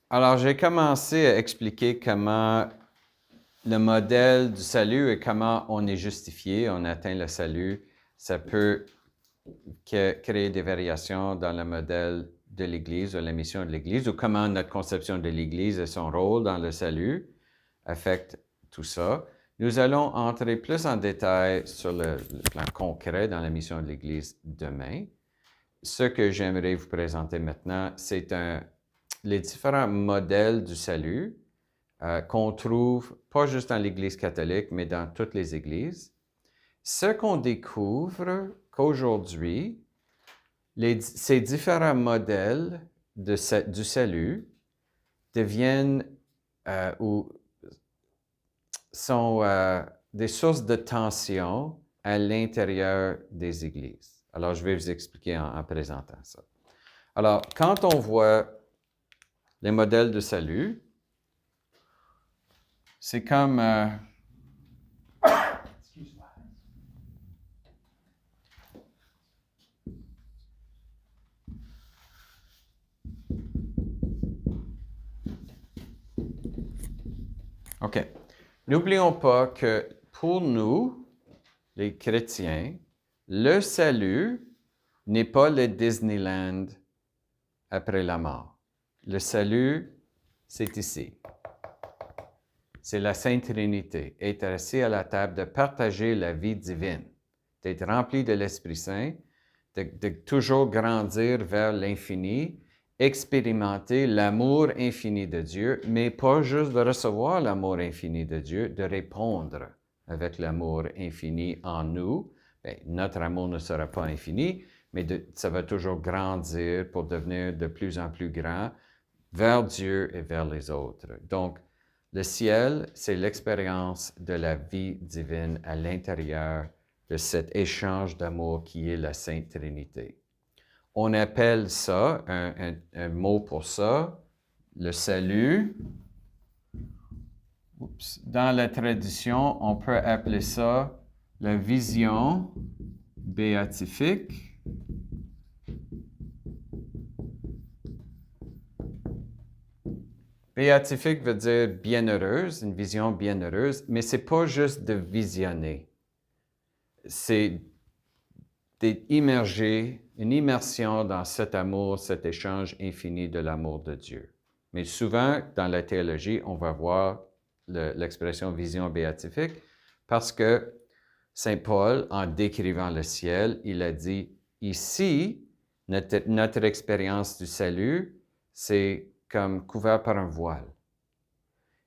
Alors, j'ai commencé à expliquer comment le modèle du salut et comment on est justifié, on atteint le salut. Ça peut créer des variations dans le modèle de l'Église ou la mission de l'Église, ou comment notre conception de l'Église et son rôle dans le salut affecte tout ça. Nous allons entrer plus en détail sur le plan concret dans la mission de l'Église demain. Ce que j'aimerais vous présenter maintenant, c'est les différents modèles du salut qu'on trouve pas juste dans l'Église catholique, mais dans toutes les églises. Ce qu'on découvre qu'aujourd'hui, ces différents modèles du salut deviennent ou sont des sources de tension à l'intérieur des églises. Alors, je vais vous expliquer en présentant ça. Alors, quand on voit les modèles de salut, c'est comme... OK. N'oublions pas que pour nous, les chrétiens, le salut n'est pas le Disneyland après la mort. Le salut, c'est ici. C'est la Sainte Trinité, être assis à la table, de partager la vie divine, d'être rempli de l'Esprit Saint, de toujours grandir vers l'infini, expérimenter l'amour infini de Dieu, mais pas juste de recevoir l'amour infini de Dieu, de répondre avec l'amour infini en nous. Bien, notre amour ne sera pas infini, mais ça va toujours grandir pour devenir de plus en plus grand vers Dieu et vers les autres. Donc, le ciel, c'est l'expérience de la vie divine à l'intérieur de cet échange d'amour qui est la Sainte Trinité. On appelle ça, un mot pour ça, le salut. Dans la tradition, on peut appeler ça la vision béatifique. Béatifique veut dire bienheureuse, une vision bienheureuse, mais c'est pas juste de visionner. C'est d'être immergé, une immersion dans cet amour, cet échange infini de l'amour de Dieu. Mais souvent, dans la théologie, on va voir l'expression vision béatifique parce que Saint Paul, en décrivant le ciel, il a dit, ici, notre expérience du salut, c'est comme couvert par un voile.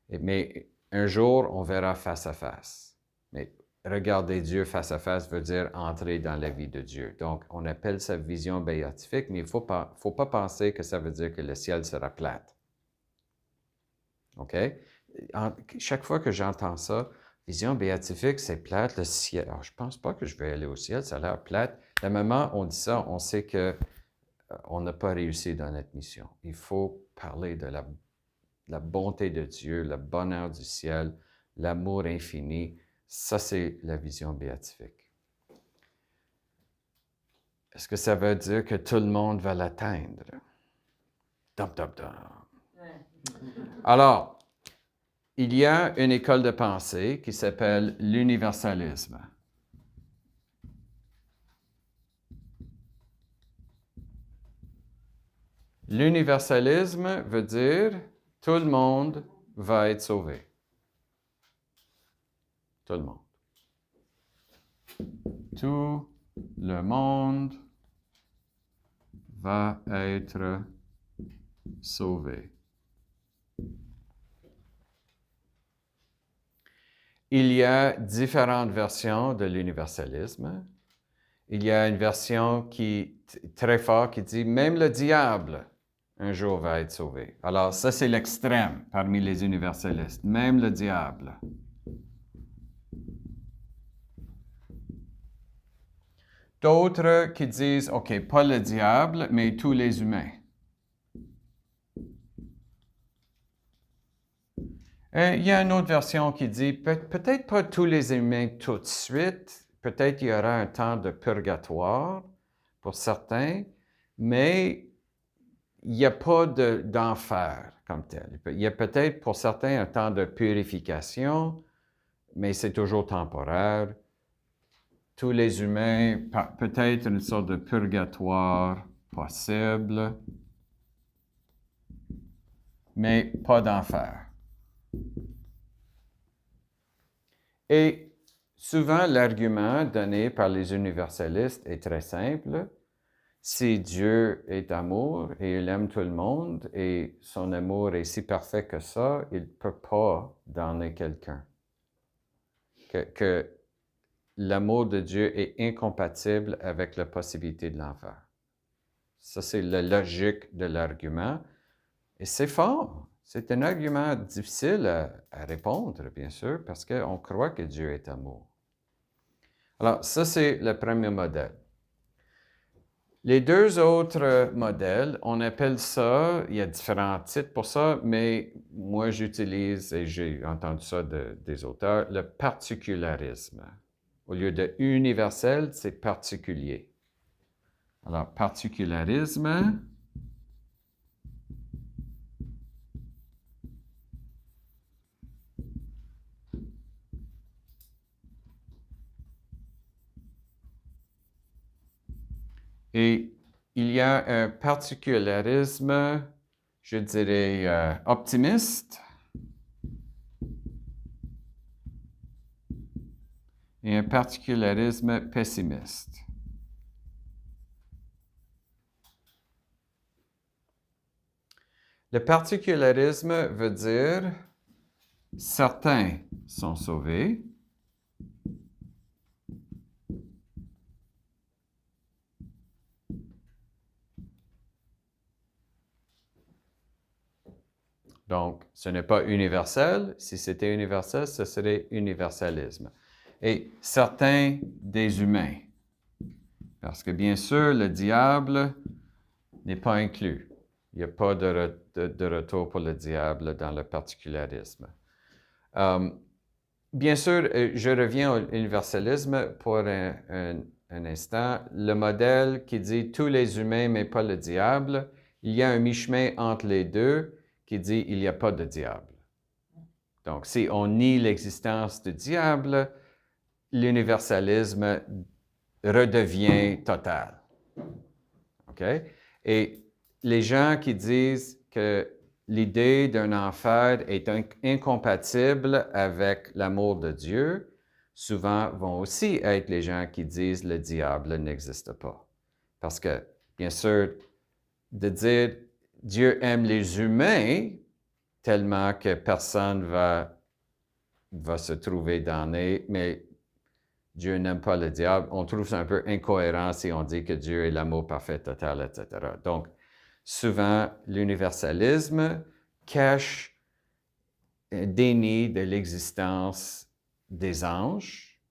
Mais un jour, on verra face à face. Mais regarder Dieu face à face veut dire entrer dans la vie de Dieu. Donc, on appelle ça vision béatifique, mais il ne faut pas penser que ça veut dire que le ciel sera plate. OK? Chaque fois que j'entends ça, vision béatifique, c'est plate, le ciel. Alors, je ne pense pas que je vais aller au ciel, ça a l'air plate. Le moment où on dit ça, on sait qu'on n'a pas réussi dans notre mission. Il faut parler de la bonté de Dieu, le bonheur du ciel, l'amour infini. Ça, c'est la vision béatifique. Est-ce que ça veut dire que tout le monde va l'atteindre? Dum, dum, dum. Alors, il y a une école de pensée qui s'appelle l'universalisme. L'universalisme veut dire tout le monde va être sauvé. Tout le monde. Tout le monde va être sauvé. Il y a différentes versions de l'universalisme. Il y a une version très forte qui dit même le diable un jour va être sauvé. Alors ça c'est l'extrême parmi les universalistes, même le diable. D'autres qui disent, OK, pas le diable, mais tous les humains. Et il y a une autre version qui dit, peut-être pas tous les humains tout de suite, peut-être il y aura un temps de purgatoire pour certains, mais il n'y a pas d'enfer comme tel. Il y a peut-être pour certains un temps de purification, mais c'est toujours temporaire. Tous les humains, peut-être une sorte de purgatoire possible, mais pas d'enfer. Et souvent, l'argument donné par les universalistes est très simple. Si Dieu est amour et il aime tout le monde et son amour est si parfait que ça, il ne peut pas damner quelqu'un. Que l'amour de Dieu est incompatible avec la possibilité de l'enfer. Ça, c'est la logique de l'argument. Et c'est fort. C'est un argument difficile à répondre, bien sûr, parce qu'on croit que Dieu est amour. Alors, ça, c'est le premier modèle. Les deux autres modèles, on appelle ça, il y a différents titres pour ça, mais moi j'utilise, et j'ai entendu ça des auteurs, le particularisme. Au lieu de universel, c'est particulier. Alors, particularisme. Et il y a un particularisme, je dirais, optimiste et un particularisme pessimiste. Le particularisme veut dire certains sont sauvés, donc, ce n'est pas universel. Si c'était universel, ce serait universalisme. Et certains des humains. Parce que bien sûr, le diable n'est pas inclus. Il n'y a pas de retour pour le diable dans le particularisme. Bien sûr, je reviens au universalisme pour un instant. Le modèle qui dit tous les humains, mais pas le diable, il y a un mi-chemin entre les deux qui dit il n'y a pas de diable. Donc, si on nie l'existence du diable, l'universalisme redevient total. OK? Et les gens qui disent que l'idée d'un enfer est incompatible avec l'amour de Dieu, souvent vont aussi être les gens qui disent le diable n'existe pas. Parce que, bien sûr, de dire Dieu aime les humains tellement que personne va se trouver damné, mais Dieu n'aime pas le diable, on trouve ça un peu incohérent si on dit que Dieu est l'amour parfait, total, etc. Donc, souvent, l'universalisme cache un déni de l'existence des anges,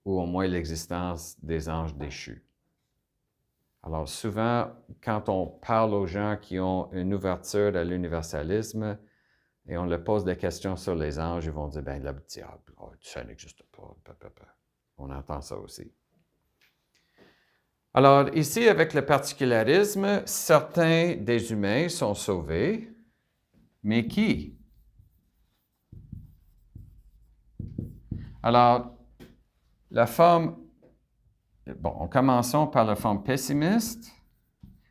ou au moins l'existence des anges déchus. Alors, souvent, quand on parle aux gens qui ont une ouverture à l'universalisme et on leur pose des questions sur les anges, ils vont dire, ben le diable, ça n'existe pas. On entend ça aussi. Alors, ici, avec le particularisme, certains des humains sont sauvés, mais qui? Alors, la forme, bon, commençons par la forme pessimiste.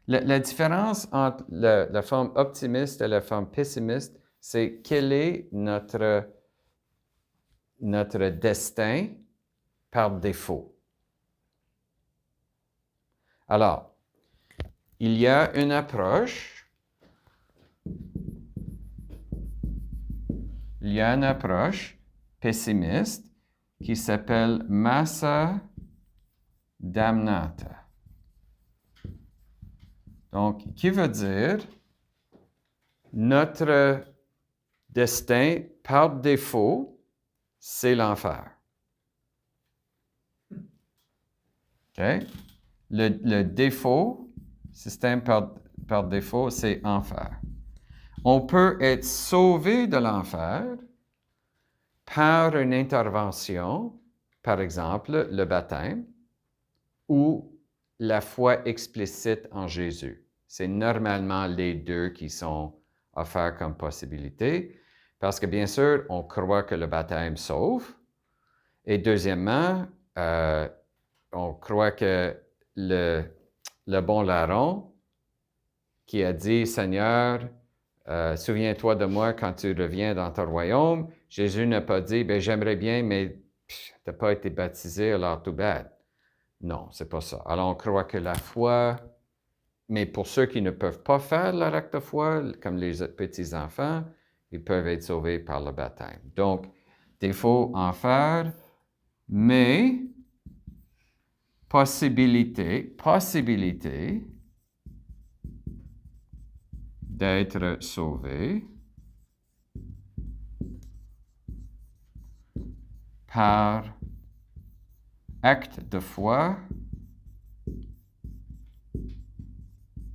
La différence entre la forme optimiste et la forme pessimiste, c'est quel est notre destin par défaut. Alors, il y a une approche pessimiste qui s'appelle massa damnata. Donc, qui veut dire notre destin par défaut, c'est l'enfer. OK? Le défaut, système par défaut, c'est enfer. On peut être sauvé de l'enfer par une intervention, par exemple le baptême, ou la foi explicite en Jésus. C'est normalement les deux qui sont offerts comme possibilité, parce que bien sûr, on croit que le baptême sauve, et deuxièmement, on croit que le bon larron qui a dit, Seigneur, souviens-toi de moi quand tu reviens dans ton royaume, Jésus n'a pas dit, ben j'aimerais bien, mais tu n'as pas été baptisé, alors tout bad. Non, c'est pas ça. Alors on croit que la foi, mais pour ceux qui ne peuvent pas faire leur acte de foi, comme les petits-enfants, ils peuvent être sauvés par le baptême. Donc, il faut en faire, mais possibilité d'être sauvé par acte de foi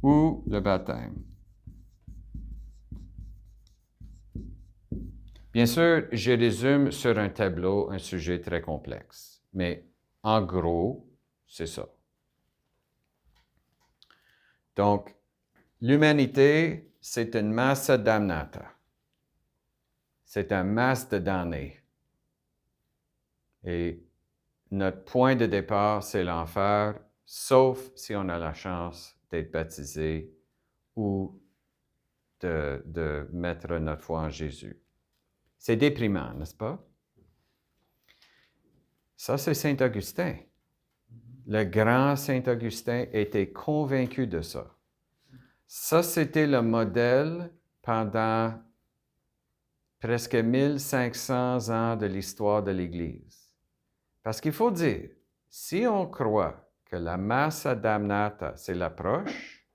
ou le baptême. Bien sûr, je résume sur un tableau un sujet très complexe, mais en gros, c'est ça. Donc, l'humanité, c'est une massa damnata. C'est un masse de damnés. Et notre point de départ, c'est l'enfer, sauf si on a la chance d'être baptisé ou de mettre notre foi en Jésus. C'est déprimant, n'est-ce pas? Ça, c'est Saint Augustin. Le grand Saint Augustin était convaincu de ça. Ça, c'était le modèle pendant presque 1500 ans de l'histoire de l'Église. Parce qu'il faut dire, si on croit que la massa damnata, c'est l'approche,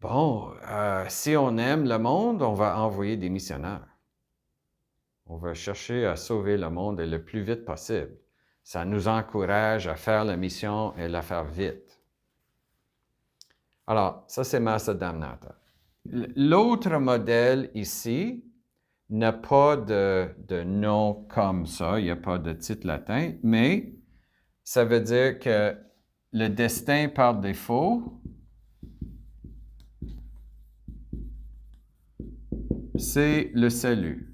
bon, si on aime le monde, on va envoyer des missionnaires. On va chercher à sauver le monde le plus vite possible. Ça nous encourage à faire la mission et la faire vite. Alors, ça, c'est massa damnata. L'autre modèle ici n'a pas de nom comme ça, il n'y a pas de titre latin, mais ça veut dire que le destin par défaut, c'est le salut.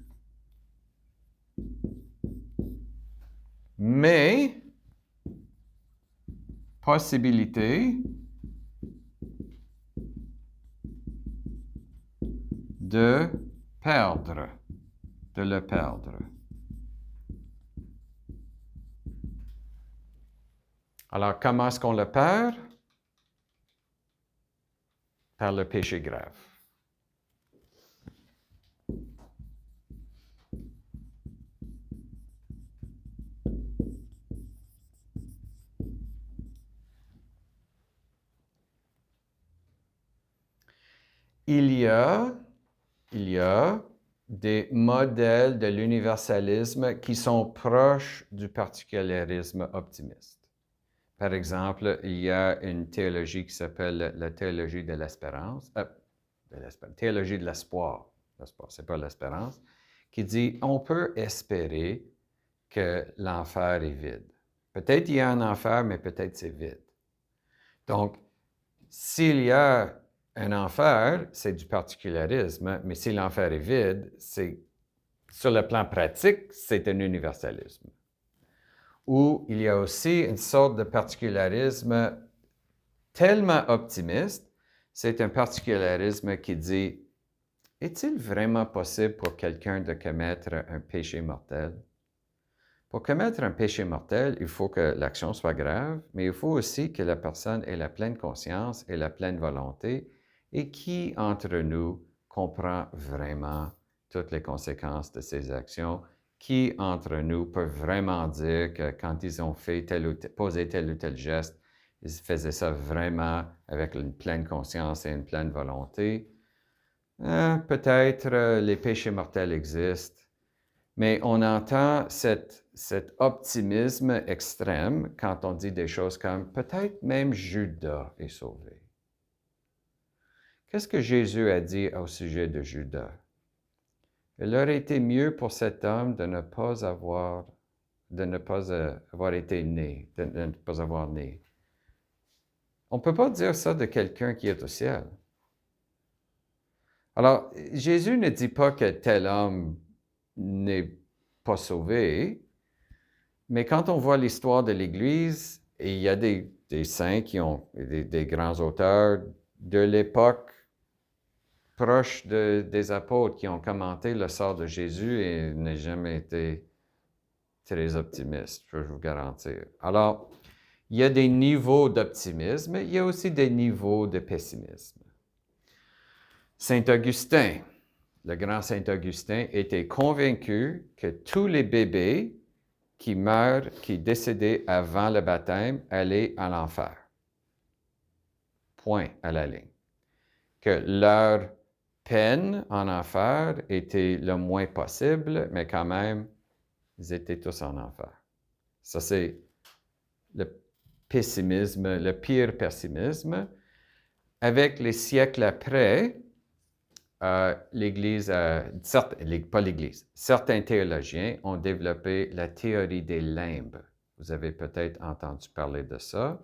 Mais, possibilité de perdre, de le perdre. Alors, comment est-ce qu'on le perd? Par le péché grave. Il y a des modèles de l'universalisme qui sont proches du particularisme optimiste. Par exemple, il y a une théologie qui s'appelle la théologie de l'espérance, théologie de l'espoir, c'est pas l'espérance, qui dit on peut espérer que l'enfer est vide. Peut-être il y a un enfer, mais peut-être c'est vide. Donc, s'il y a un enfer, c'est du particularisme, mais si l'enfer est vide, sur le plan pratique, c'est un universalisme. Ou il y a aussi une sorte de particularisme tellement optimiste, c'est un particularisme qui dit, est-il vraiment possible pour quelqu'un de commettre un péché mortel? Pour commettre un péché mortel, il faut que l'action soit grave, mais il faut aussi que la personne ait la pleine conscience et la pleine volonté. Et qui entre nous comprend vraiment toutes les conséquences de ses actions? Qui entre nous peut vraiment dire que quand ils ont fait posé tel ou tel geste, ils faisaient ça vraiment avec une pleine conscience et une pleine volonté? Peut-être les péchés mortels existent, mais on entend cet optimisme extrême quand on dit des choses comme « peut-être même Judas est sauvé ». Qu'est-ce que Jésus a dit au sujet de Judas? Il aurait été mieux pour cet homme de ne pas avoir été né, de ne pas avoir né. On ne peut pas dire ça de quelqu'un qui est au ciel. Alors, Jésus ne dit pas que tel homme n'est pas sauvé, mais quand on voit l'histoire de l'Église, et il y a des saints qui ont, des grands auteurs de l'époque proche des apôtres qui ont commenté le sort de Jésus et n'ont jamais été très optimistes, je peux vous garantir. Alors, il y a des niveaux d'optimisme, il y a aussi des niveaux de pessimisme. Saint Augustin, le grand Saint Augustin, était convaincu que tous les bébés qui meurent, qui décédaient avant le baptême, allaient à l'enfer. Point à la ligne. Que leur peine en enfer était le moins possible, mais quand même, ils étaient tous en enfer. Ça, c'est le pessimisme, le pire pessimisme. Avec les siècles après, l'Église, pas l'Église, certains théologiens ont développé la théorie des limbes. Vous avez peut-être entendu parler de ça.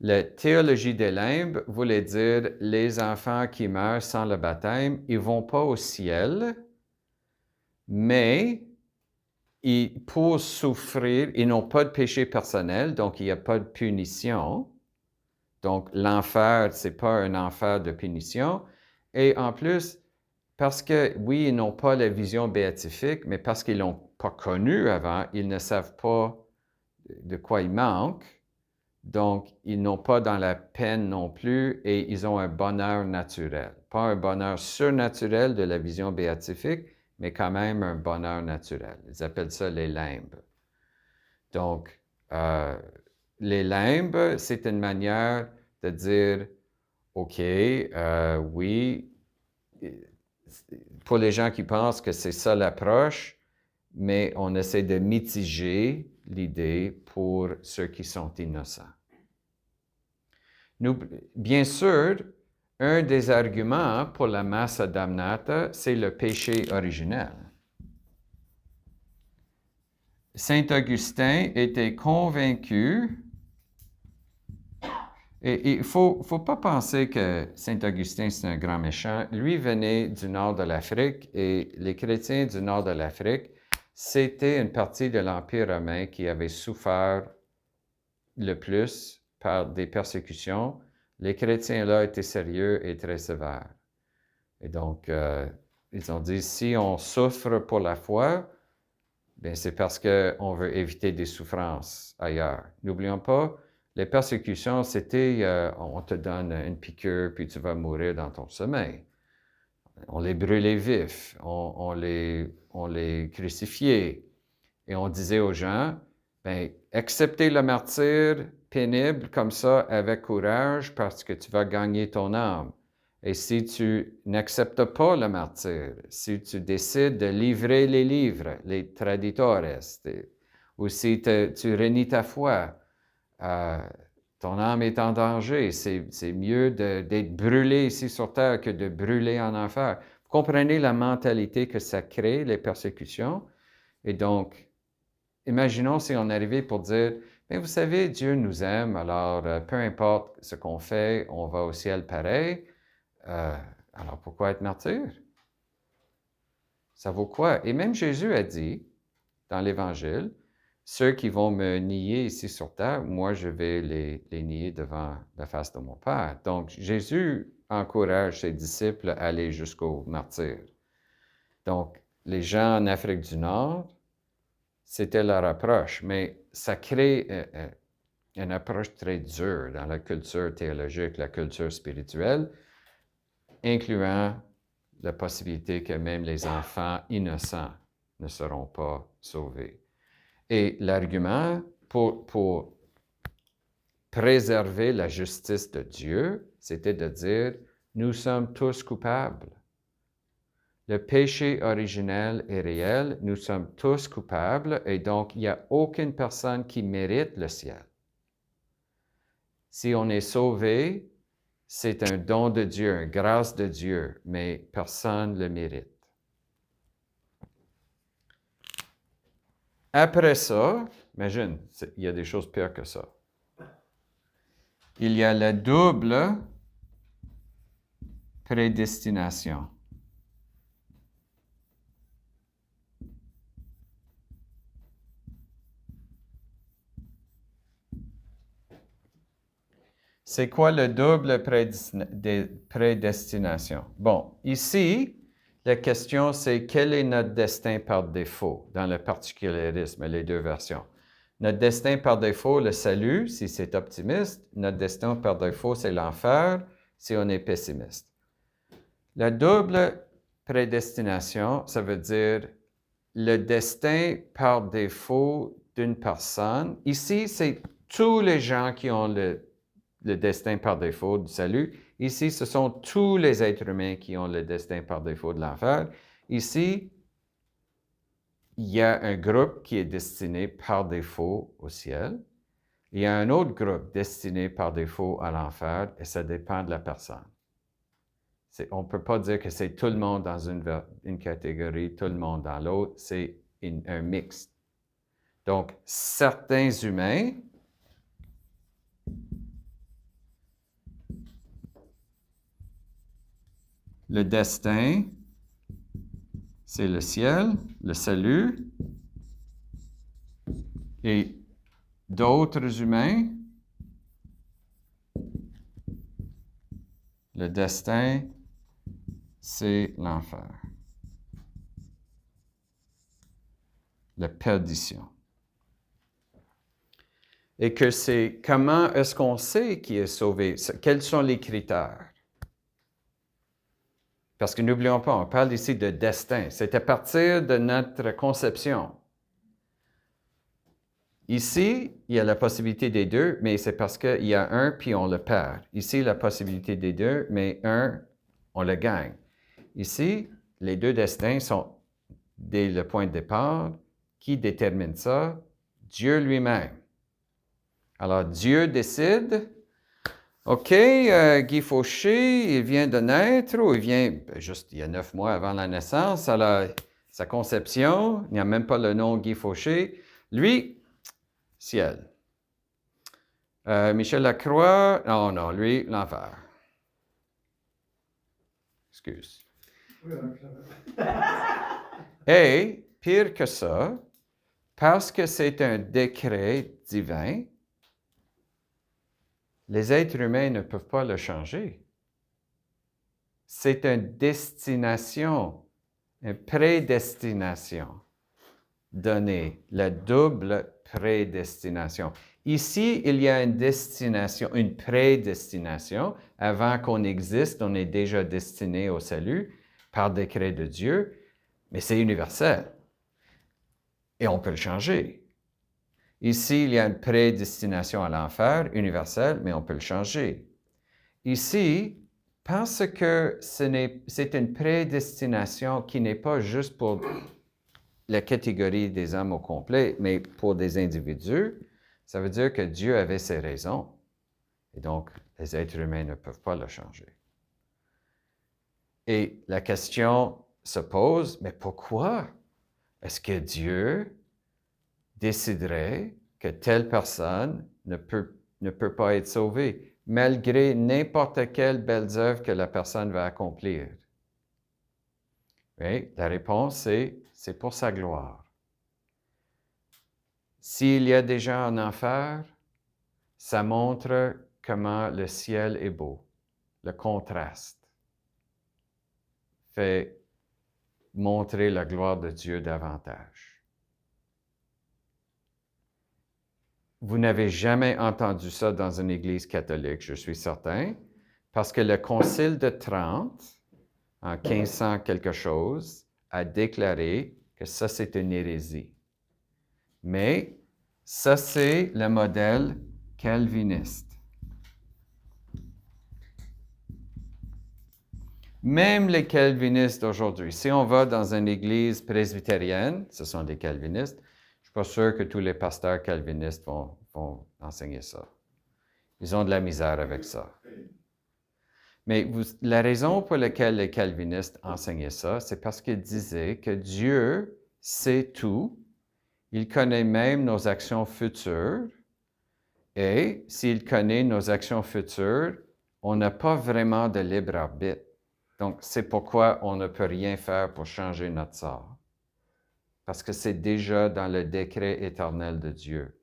La théologie des limbes voulait dire les enfants qui meurent sans le baptême, ils ne vont pas au ciel, mais pour souffrir, ils n'ont pas de péché personnel, donc il n'y a pas de punition. Donc l'enfer, ce n'est pas un enfer de punition. Et en plus, parce que, oui, ils n'ont pas la vision béatifique, mais parce qu'ils ne l'ont pas connue avant, ils ne savent pas de quoi ils manquent. Donc, ils n'ont pas dans la peine non plus et ils ont un bonheur naturel. Pas un bonheur surnaturel de la vision béatifique, mais quand même un bonheur naturel. Ils appellent ça les limbes. Donc, les limbes, c'est une manière de dire, OK, oui, pour les gens qui pensent que c'est ça l'approche, mais on essaie de mitiger l'idée pour ceux qui sont innocents. Bien sûr, un des arguments pour la massa damnata, c'est le péché originel. Saint Augustin était convaincu, et il ne faut pas penser que Saint Augustin, c'est un grand méchant. Lui venait du nord de l'Afrique, et les chrétiens du nord de l'Afrique, c'était une partie de l'Empire romain qui avait souffert le plus par des persécutions. Les chrétiens là étaient sérieux et très sévères. Et donc, ils ont dit, si on souffre pour la foi, bien, c'est parce qu'on veut éviter des souffrances ailleurs. N'oublions pas, les persécutions, c'était, on te donne une piqûre, puis tu vas mourir dans ton sommeil. On les brûlait vifs, on les crucifiait. Et on disait aux gens, bien, acceptez le martyre pénible comme ça avec courage parce que tu vas gagner ton âme. Et si tu n'acceptes pas le martyre, si tu décides de livrer les livres, les traditores, ou si tu renies ta foi, ton âme est en danger. C'est mieux d'être brûlé ici sur terre que de brûler en enfer. Vous comprenez la mentalité que ça crée, les persécutions? Et donc, imaginons si on arrivait pour dire, mais vous savez, Dieu nous aime, alors peu importe ce qu'on fait, on va au ciel pareil. Alors pourquoi être martyr? Ça vaut quoi? Et même Jésus a dit dans l'Évangile, ceux qui vont me nier ici sur terre, moi je vais les nier devant la face de mon Père. Donc Jésus encourage ses disciples à aller jusqu'au martyr. Donc les gens en Afrique du Nord, c'était leur approche, mais ça crée une approche très dure dans la culture théologique, la culture spirituelle, incluant la possibilité que même les enfants innocents ne seront pas sauvés. Et l'argument pour préserver la justice de Dieu, c'était de dire, nous sommes tous coupables. Le péché originel est réel, nous sommes tous coupables et donc il n'y a aucune personne qui mérite le ciel. Si on est sauvé, c'est un don de Dieu, une grâce de Dieu, mais personne ne le mérite. Après ça, imagine, il y a des choses pires que ça. il y a la double prédestination. C'est quoi le double prédestination? Bon, ici, la question c'est quel est notre destin par défaut dans le particularisme, les deux versions. Notre destin par défaut, le salut, si c'est optimiste. Notre destin par défaut, c'est l'enfer, si on est pessimiste. La double prédestination, ça veut dire le destin par défaut d'une personne. Ici, c'est tous les gens qui ont le destin par défaut du salut. Ici, ce sont tous les êtres humains qui ont le destin par défaut de l'enfer. Ici, il y a un groupe qui est destiné par défaut au ciel. Il y a un autre groupe destiné par défaut à l'enfer et ça dépend de la personne. On ne peut pas dire que c'est tout le monde dans une catégorie, tout le monde dans l'autre. C'est un mix. Donc, certains humains le destin, c'est le ciel, le salut, et d'autres humains, le destin, c'est l'enfer, la perdition. Et que c'est comment est-ce qu'on sait qui est sauvé? Quels sont les critères? Parce que n'oublions pas, on parle ici de destin. C'est à partir de notre conception. Ici, il y a la possibilité des deux, mais c'est parce qu'il y a un puis on le perd. Ici, la possibilité des deux, mais un, on le gagne. Ici, les deux destins sont dès le point de départ. Qui détermine ça? Dieu lui-même. Alors, Dieu décide, OK, Guy Fauché, il vient de naître, ou il vient juste il y a 9 mois avant la naissance, alors sa conception, il n'y a même pas le nom Guy Fauché. Lui, ciel. Michel Lacroix, non, lui, l'enfer. Excuse. Et, pire que ça, parce que c'est un décret divin, les êtres humains ne peuvent pas le changer. C'est une destination, une prédestination donnée, la double prédestination. Ici, il y a une destination, une prédestination. Avant qu'on existe, on est déjà destiné au salut par décret de Dieu, mais c'est universel. Et on peut le changer. Ici, il y a une prédestination à l'enfer, universelle, mais on peut le changer. Ici, parce que c'est une prédestination qui n'est pas juste pour la catégorie des hommes au complet, mais pour des individus, ça veut dire que Dieu avait ses raisons. Et donc, les êtres humains ne peuvent pas le changer. Et la question se pose, mais pourquoi est-ce que Dieu déciderait que telle personne ne peut pas être sauvée, malgré n'importe quelle belle œuvre que la personne va accomplir? Oui, la réponse c'est pour sa gloire. S'il y a des gens en enfer, ça montre comment le ciel est beau. Le contraste fait montrer la gloire de Dieu davantage. Vous n'avez jamais entendu ça dans une église catholique, je suis certain, parce que le Concile de Trente, en 1500 quelque chose, a déclaré que ça, c'est une hérésie. Mais ça, c'est le modèle calviniste. Même les calvinistes aujourd'hui, si on va dans une église presbytérienne, ce sont des calvinistes, je ne suis pas sûr que tous les pasteurs calvinistes vont enseigner ça. Ils ont de la misère avec ça. Mais la raison pour laquelle les calvinistes enseignaient ça, c'est parce qu'ils disaient que Dieu sait tout, il connaît même nos actions futures, Et s'il connaît nos actions futures, on n'a pas vraiment de libre arbitre. Donc, c'est pourquoi on ne peut rien faire pour changer notre sort. Parce que c'est déjà dans le décret éternel de Dieu.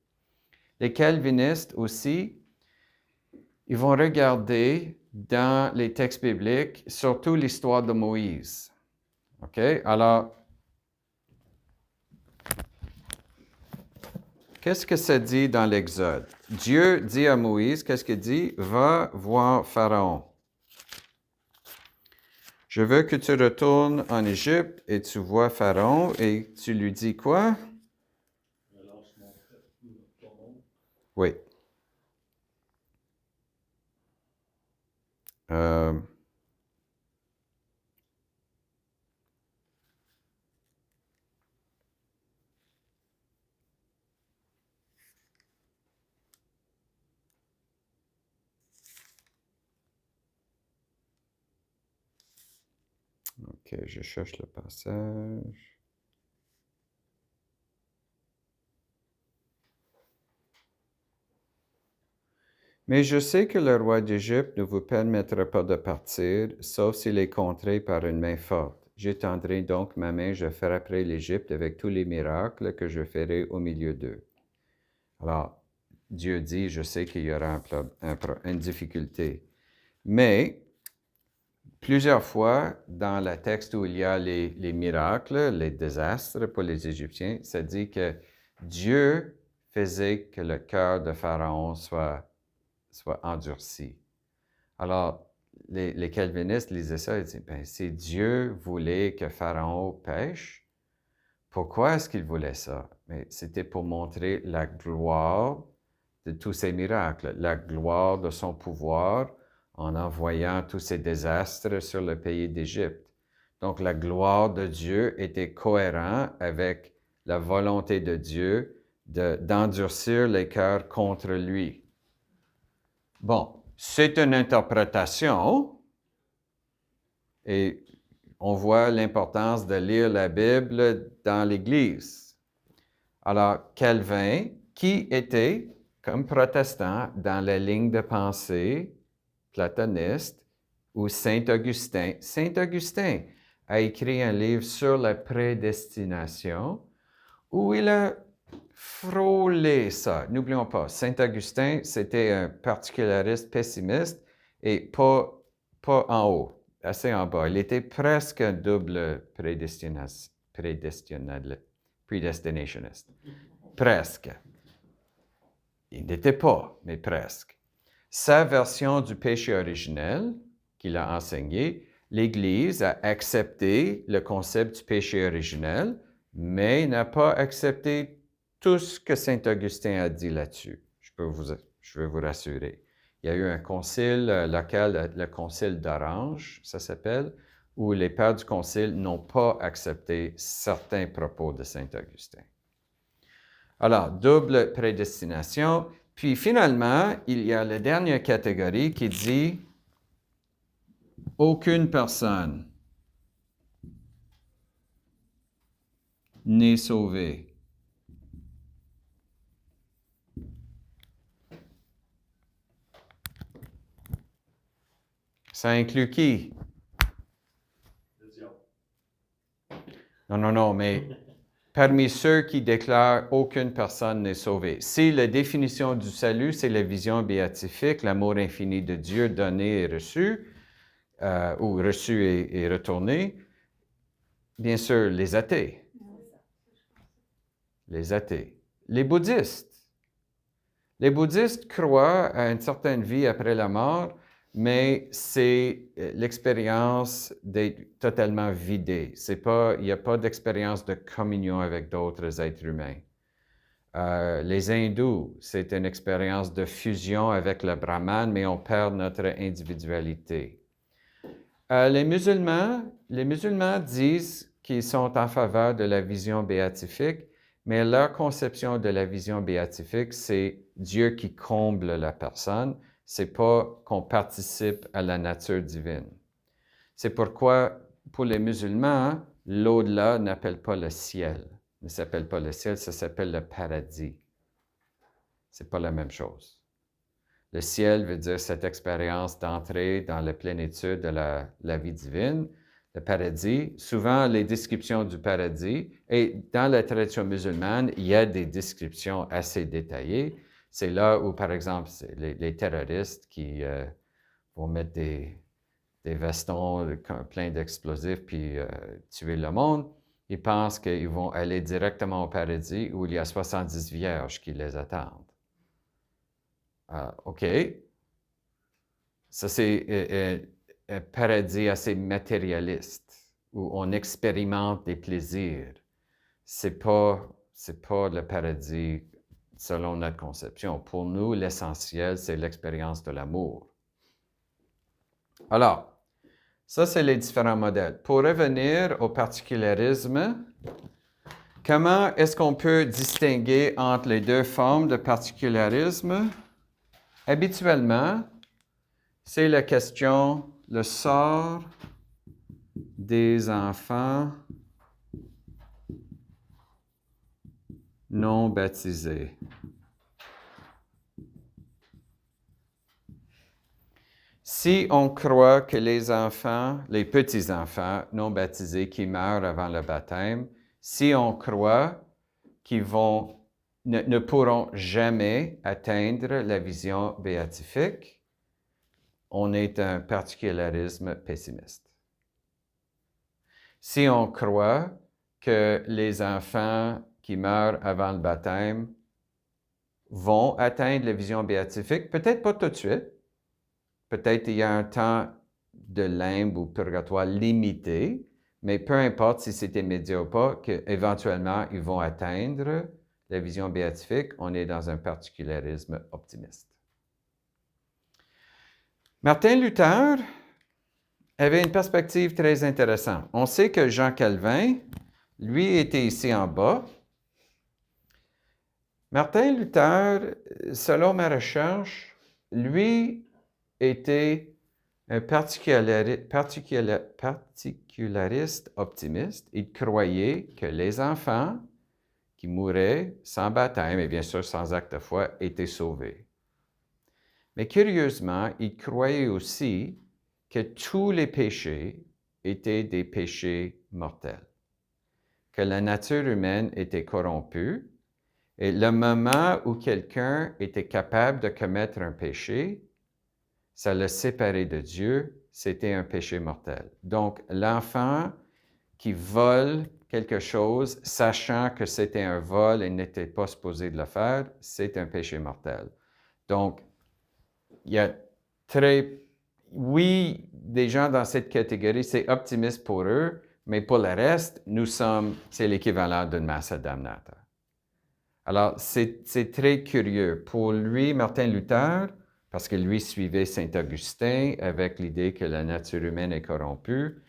Les calvinistes aussi, ils vont regarder dans les textes bibliques, surtout l'histoire de Moïse. OK? Alors, qu'est-ce que ça dit dans l'Exode? Dieu dit à Moïse, qu'est-ce qu'il dit? Va voir Pharaon. Je veux que tu retournes en Égypte et tu vois Pharaon et tu lui dis quoi? Oui. OK, je cherche le passage. Mais je sais que le roi d'Égypte ne vous permettra pas de partir, sauf s'il est contré par une main forte. J'étendrai donc ma main, je frapperai l'Égypte avec tous les miracles que je ferai au milieu d'eux. Alors, Dieu dit, je sais qu'il y aura une difficulté. Mais, plusieurs fois, dans le texte où il y a les miracles, les désastres pour les Égyptiens, ça dit que Dieu faisait que le cœur de Pharaon soit endurci. Alors, les calvinistes lisaient ça et disaient, ben, si Dieu voulait que Pharaon pêche, pourquoi est-ce qu'il voulait ça? Mais c'était pour montrer la gloire de tous ces miracles, la gloire de son pouvoir en envoyant tous ces désastres sur le pays d'Égypte. Donc, la gloire de Dieu était cohérente avec la volonté de Dieu d'endurcir les cœurs contre lui. Bon, c'est une interprétation et on voit l'importance de lire la Bible dans l'Église. Alors, Calvin, qui était, comme protestant, dans la ligne de pensée platoniste, ou Saint-Augustin. Saint-Augustin a écrit un livre sur la prédestination où il a frôlé ça. N'oublions pas, Saint-Augustin, c'était un particulariste pessimiste et pas en haut, assez en bas. Il était presque un double prédestinationniste. Presque. Il n'était pas, mais presque. Sa version du péché originel qu'il a enseigné, l'Église a accepté le concept du péché originel, mais n'a pas accepté tout ce que Saint Augustin a dit là-dessus. Je veux vous rassurer. Il y a eu un concile local, le concile d'Orange, ça s'appelle, où les pères du concile n'ont pas accepté certains propos de Saint Augustin. Alors, double prédestination. Puis finalement, il y a la dernière catégorie qui dit « Aucune personne n'est sauvée ». Ça inclut qui? Non, mais parmi ceux qui déclarent « aucune personne n'est sauvée ». Si la définition du salut, c'est la vision béatifique, l'amour infini de Dieu donné et reçu, ou reçu et retourné, bien sûr, les athées. Les athées. Les bouddhistes. Les bouddhistes croient à une certaine vie après la mort, mais c'est l'expérience d'être totalement vidé. Il n'y a pas d'expérience de communion avec d'autres êtres humains. Les hindous, c'est une expérience de fusion avec le Brahman, mais on perd notre individualité. Les musulmans disent qu'ils sont en faveur de la vision béatifique, mais leur conception de la vision béatifique, c'est Dieu qui comble la personne, c'est pas qu'on participe à la nature divine. C'est pourquoi, pour les musulmans, l'au-delà n'appelle pas le ciel. Ne s'appelle pas le ciel, ça s'appelle le paradis. C'est pas la même chose. Le ciel veut dire cette expérience d'entrer dans la plénitude de la vie divine. Le paradis, souvent les descriptions du paradis, et dans la tradition musulmane, il y a des descriptions assez détaillées. C'est là où, par exemple, les terroristes qui vont mettre des vestons pleins d'explosifs puis tuer le monde, ils pensent qu'ils vont aller directement au paradis où il y a 70 vierges qui les attendent. OK. Ça, c'est un paradis assez matérialiste, où on expérimente des plaisirs. C'est pas le paradis selon notre conception. Pour nous, l'essentiel, c'est l'expérience de l'amour. Alors, ça, c'est les différents modèles. Pour revenir au particularisme, comment est-ce qu'on peut distinguer entre les deux formes de particularisme? Habituellement, c'est la question, le sort des enfants non baptisés. Si on croit que les enfants, les petits-enfants non baptisés qui meurent avant le baptême, si on croit qu'ils ne pourront jamais atteindre la vision béatifique, on est un particularisme pessimiste. Si on croit que les enfants qui meurent avant le baptême vont atteindre la vision béatifique, peut-être pas tout de suite, peut-être il y a un temps de limbe ou purgatoire limité, mais peu importe si c'est immédiat ou pas, qu'éventuellement ils vont atteindre la vision béatifique, on est dans un particularisme optimiste. Martin Luther avait une perspective très intéressante. On sait que Jean Calvin, lui, était ici en bas. Martin Luther, selon ma recherche, lui était un particulariste optimiste. Il croyait que les enfants qui mouraient sans baptême et bien sûr sans acte de foi étaient sauvés. Mais curieusement, il croyait aussi que tous les péchés étaient des péchés mortels, que la nature humaine était corrompue, et le moment où quelqu'un était capable de commettre un péché, ça le séparait de Dieu, c'était un péché mortel. Donc, l'enfant qui vole quelque chose, sachant que c'était un vol et n'était pas supposé de le faire, c'est un péché mortel. Donc, il y a oui, des gens dans cette catégorie, c'est optimiste pour eux, mais pour le reste, c'est l'équivalent d'une massa damnata. Alors, c'est très curieux. Pour lui, Martin Luther, parce que lui suivait Saint-Augustin avec l'idée que la nature humaine est corrompue,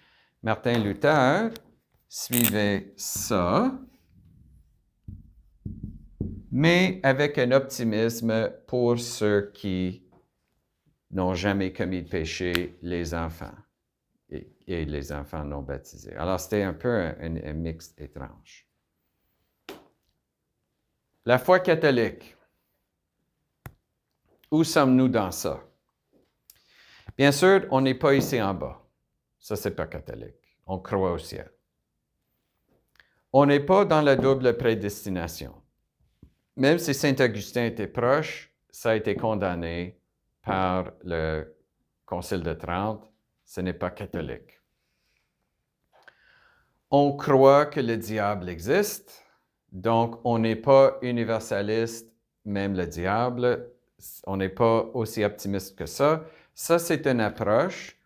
Martin Luther suivait ça, mais avec un optimisme pour ceux qui n'ont jamais commis de péché, les enfants et les enfants non baptisés. Alors, c'était un peu un mix étrange. La foi catholique. Où sommes-nous dans ça? Bien sûr, on n'est pas ici en bas. Ça, c'est pas catholique. On croit au ciel. On n'est pas dans la double prédestination. Même si Saint-Augustin était proche, ça a été condamné par le Concile de Trente. Ce n'est pas catholique. On croit que le diable existe, donc on n'est pas universaliste, même le diable. On n'est pas aussi optimiste que ça. Ça, c'est une approche.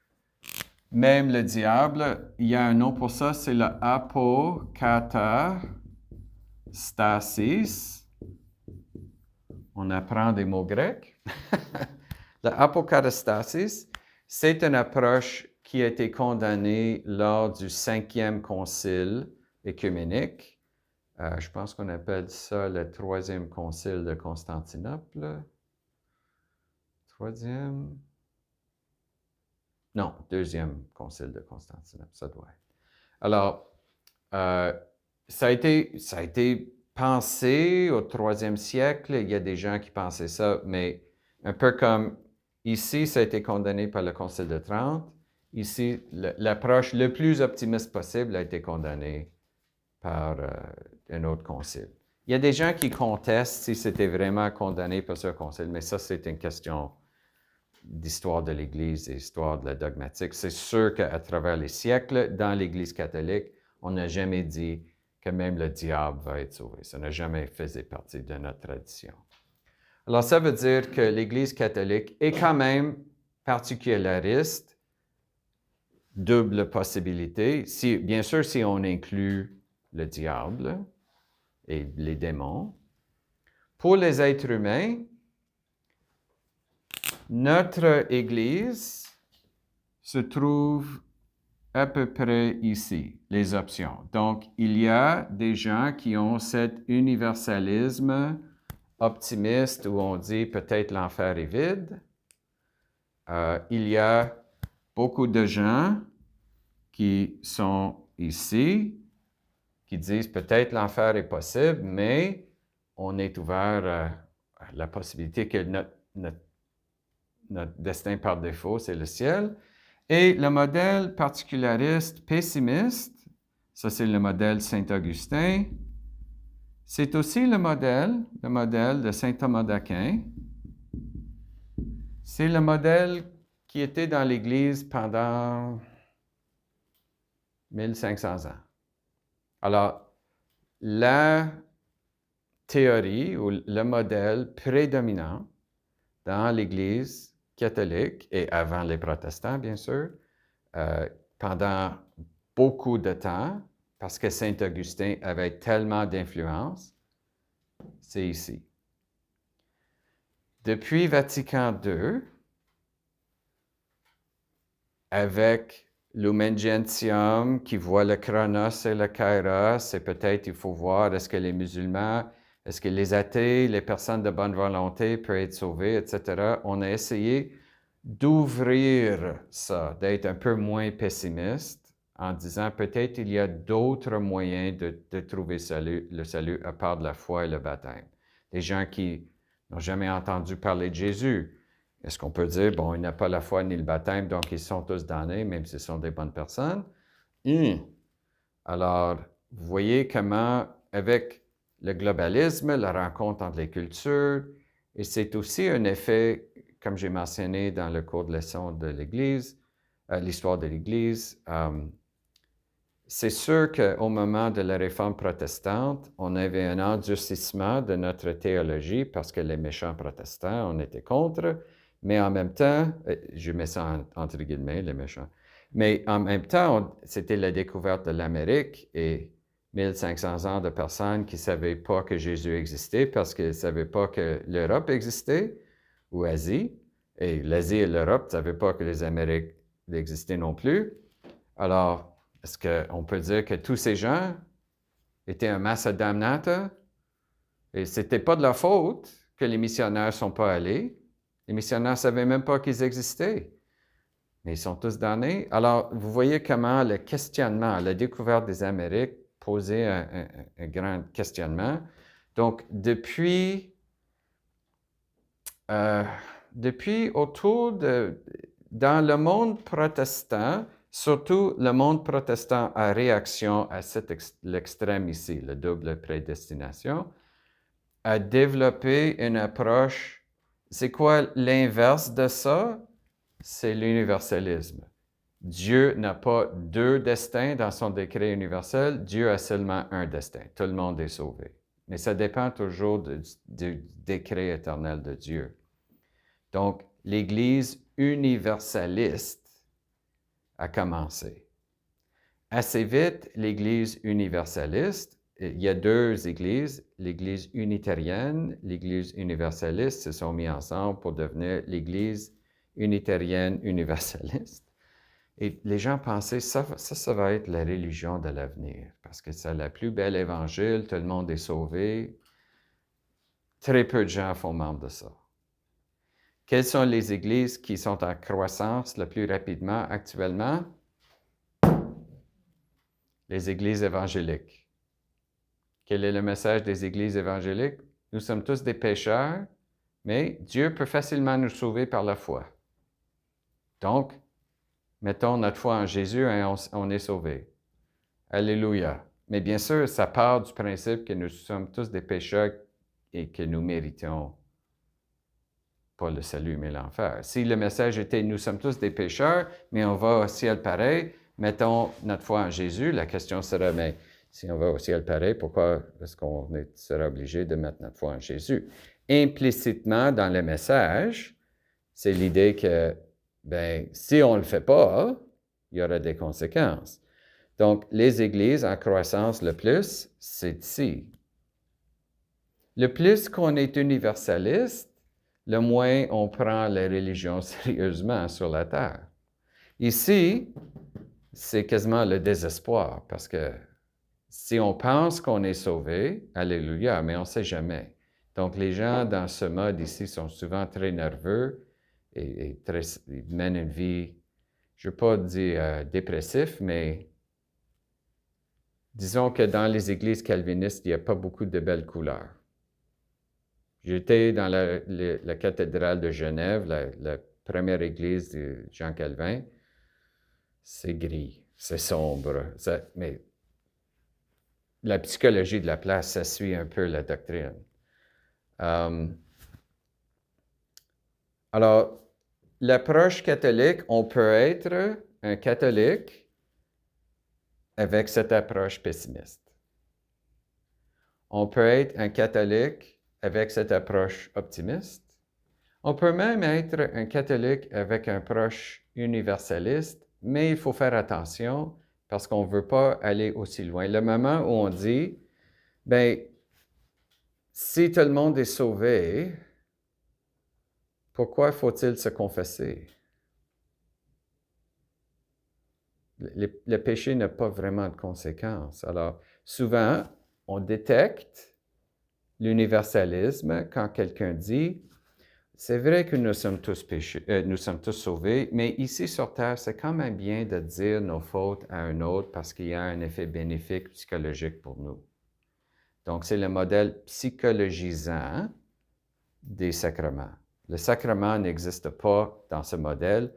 Même le diable, il y a un nom pour ça, c'est le apokatastasis. On apprend des mots grecs. Le apokatastasis, c'est une approche qui a été condamnée lors du 5e concile œcuménique. Je pense qu'on appelle ça le 3e concile de Constantinople. 3e? Non, 2e concile de Constantinople, ça doit être. Alors, ça a été pensé au 3e siècle. Il y a des gens qui pensaient ça, mais Un peu comme ici, ça a été condamné par le Concile de Trente. Ici, l'approche le plus optimiste possible a été condamnée par un autre concile. Il y a des gens qui contestent si c'était vraiment condamné par ce concile, mais ça, c'est une question d'histoire de l'Église et d'histoire de la dogmatique. C'est sûr qu'à travers les siècles, dans l'Église catholique, on n'a jamais dit que même le diable va être sauvé. Ça n'a jamais fait partie de notre tradition. Alors, ça veut dire que l'Église catholique est quand même particulariste, double possibilité. Bien sûr, si on inclut le diable et les démons. Pour les êtres humains, notre Église se trouve à peu près ici, les options. Donc, il y a des gens qui ont cet universalisme optimiste où on dit peut-être l'enfer est vide. Il y a beaucoup de gens qui sont ici, qui disent peut-être l'enfer est possible, mais on est ouvert à la possibilité que notre destin par défaut, c'est le ciel. Et le modèle particulariste pessimiste, ça c'est le modèle Saint-Augustin. C'est aussi le modèle de Saint Thomas d'Aquin. C'est le modèle qui était dans l'Église pendant 1500 ans. Alors, la théorie ou le modèle prédominant dans l'Église catholique et avant les protestants, bien sûr, pendant beaucoup de temps, parce que Saint-Augustin avait tellement d'influence, c'est ici. Depuis Vatican II, avec Lumen Gentium qui voit le Chronos et le Kairos, et peut-être il faut voir est-ce que les musulmans, est-ce que les athées, les personnes de bonne volonté peuvent être sauvées, etc. On a essayé d'ouvrir ça, d'être un peu moins pessimiste en disant peut-être il y a d'autres moyens de trouver le salut à part de la foi et le baptême. Des gens qui n'ont jamais entendu parler de Jésus. Est-ce qu'on peut dire, bon, il n'a pas la foi ni le baptême, donc ils sont tous damnés, même s'ils sont des bonnes personnes? Alors, vous voyez comment, avec le globalisme, la rencontre entre les cultures, et c'est aussi un effet, comme j'ai mentionné dans le cours de leçon de l'Église, l'histoire de l'Église, c'est sûr qu'au moment de la réforme protestante, on avait un endurcissement de notre théologie parce que les méchants protestants, on était contre, mais en même temps, je mets ça entre guillemets, les méchants, mais en même temps, c'était la découverte de l'Amérique et 1500 ans de personnes qui ne savaient pas que Jésus existait parce qu'ils ne savaient pas que l'Europe existait, ou Asie, et l'Asie et l'Europe ne savaient pas que les Amériques existaient non plus. Alors, est-ce qu'on peut dire que tous ces gens étaient un massa damnata? Et ce n'était pas de leur faute que les missionnaires ne sont pas allés. Les missionnaires ne savaient même pas qu'ils existaient. Mais ils sont tous damnés. Alors, vous voyez comment le questionnement, la découverte des Amériques posait un grand questionnement. Donc, depuis dans le monde protestant, surtout le monde protestant en réaction à l'extrême ici, la double prédestination, a développé une approche. C'est quoi l'inverse de ça? C'est l'universalisme. Dieu n'a pas deux destins dans son décret universel, Dieu a seulement un destin. Tout le monde est sauvé. Mais ça dépend toujours du décret éternel de Dieu. Donc, l'Église universaliste a commencé. Assez vite, l'Église universaliste, il y a deux églises, l'Église unitarienne, l'Église universaliste se sont mis ensemble pour devenir l'Église unitarienne universaliste. Et les gens pensaient, ça va être la religion de l'avenir, parce que c'est la plus belle évangile, tout le monde est sauvé. Très peu de gens font membre de ça. Quelles sont les églises qui sont en croissance le plus rapidement actuellement? Les églises évangéliques. Quel est le message des églises évangéliques? Nous sommes tous des pécheurs, mais Dieu peut facilement nous sauver par la foi. Donc, mettons notre foi en Jésus et on est sauvé. Alléluia. Mais bien sûr, ça part du principe que nous sommes tous des pécheurs et que nous méritons pas le salut, mais l'enfer. Si le message était « nous sommes tous des pécheurs, mais on va au ciel pareil », mettons notre foi en Jésus, la question serait « mais si on va au ciel pareil, pourquoi est-ce qu'on sera obligé de mettre notre foi en Jésus ?» Implicitement dans le message, c'est l'idée que, si on ne le fait pas, il y aura des conséquences. Donc, les églises en croissance le plus, c'est ici. Le plus qu'on est universaliste, le moins on prend la religion sérieusement sur la terre. Ici, c'est quasiment le désespoir, parce que si on pense qu'on est sauvé, alléluia, mais on ne sait jamais. Donc, les gens dans ce mode ici sont souvent très nerveux et ils mènent une vie, je ne veux pas dire dépressive, mais disons que dans les églises calvinistes, il n'y a pas beaucoup de belles couleurs. J'étais dans la cathédrale de Genève, la première église de Jean Calvin. C'est gris, c'est sombre, mais la psychologie de la place, ça suit un peu la doctrine. Alors, l'approche catholique, on peut être un catholique avec cette approche pessimiste. On peut être un catholique avec cette approche optimiste. On peut même être un catholique avec une approche universaliste, mais il faut faire attention parce qu'on ne veut pas aller aussi loin. Le moment où on dit, si tout le monde est sauvé, pourquoi faut-il se confesser? Le péché n'a pas vraiment de conséquences. Alors, souvent, on détecte l'universalisme quand quelqu'un dit « C'est vrai que nous sommes tous sauvés, mais ici sur Terre, c'est quand même bien de dire nos fautes à un autre parce qu'il y a un effet bénéfique psychologique pour nous. » Donc, c'est le modèle psychologisant des sacrements. Le sacrement n'existe pas dans ce modèle.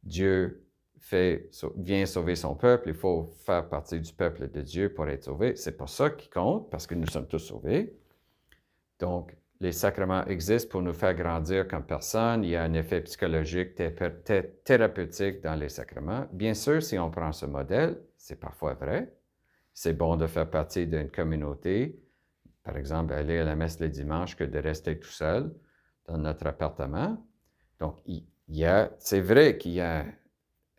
Dieu vient sauver son peuple, il faut faire partie du peuple de Dieu pour être sauvé. C'est pas ça qui compte, parce que nous sommes tous sauvés. Donc, les sacrements existent pour nous faire grandir comme personne. Il y a un effet psychologique, thérapeutique dans les sacrements. Bien sûr, si on prend ce modèle, c'est parfois vrai. C'est bon de faire partie d'une communauté, par exemple, aller à la messe le dimanche que de rester tout seul dans notre appartement. Donc, c'est vrai qu'il y a